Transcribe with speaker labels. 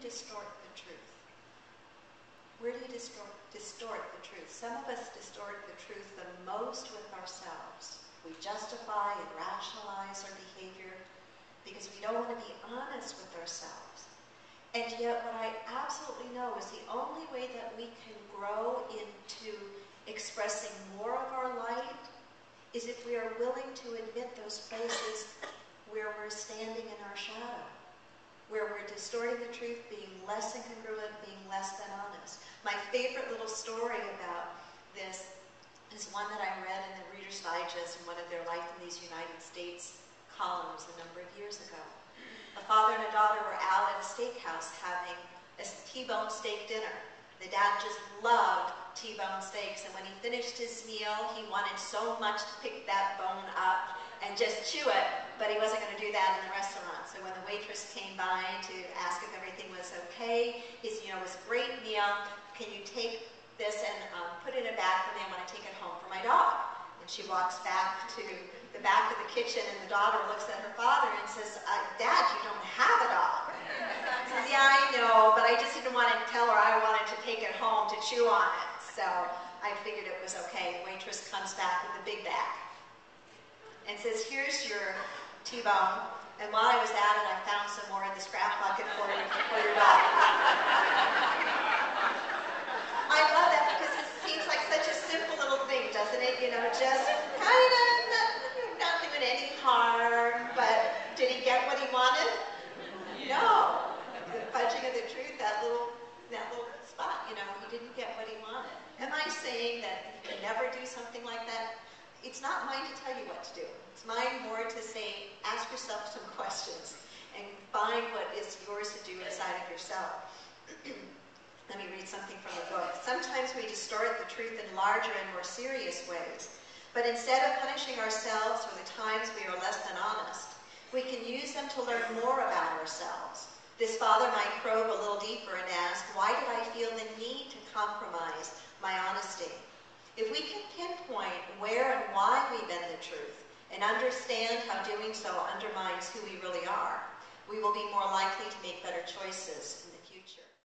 Speaker 1: distort the truth? Where do you distort the truth? Some of us distort the truth the most with ourselves. We justify and rationalize our behavior because we don't want to be honest with ourselves. And yet what I absolutely know is the only way that we can grow into expressing more of our light is if we are willing to admit those places where we're standing in our shadow, where we're distorting the truth, being less incongruent, being less than honest. My favorite little story about this is one that I read in the Reader's Digest in one of their Life in these United States columns a number of years ago. A father and a daughter were out at a steakhouse having a T-bone steak dinner. The dad just loved T-bone steaks, and when he finished his meal, he wanted so much to pick that bone up and just chew it, but he wasn't going to do that in the restaurant. So when the waitress came by to ask if everything was okay, he said, it was a great meal. Can you take this and put it in a bag for me? I want to take it home for my dog. And she walks back to the back of the kitchen, and the daughter looks at her father and says, Dad, you don't have a dog. He says, yeah, I know, but I just didn't want to tell her I wanted to take it home to chew on it. So I figured it was okay. The waitress comes back with a big bag and says, here's your T-bone. And while I was at it, I found some more in the scrap bucket for your dog. I love that because it seems like such a simple little thing, doesn't it? Just kind of not doing any harm, but did he get what he wanted? No. The fudging of the truth, that little spot, he didn't get what he wanted. Am I saying that you can never do something like that? It's not mine to tell you what to do. It's mine more to say, ask yourself some questions and find what is yours to do inside of yourself. Let me read something from the book. Sometimes we distort the truth in larger and more serious ways. But instead of punishing ourselves for the times we are less than honest, we can use them to learn more about ourselves. This father might probe a little deeper and ask, why did I feel the need to compromise my honesty? If we can pinpoint where and why we bend the truth and understand how doing so undermines who we really are, we will be more likely to make better choices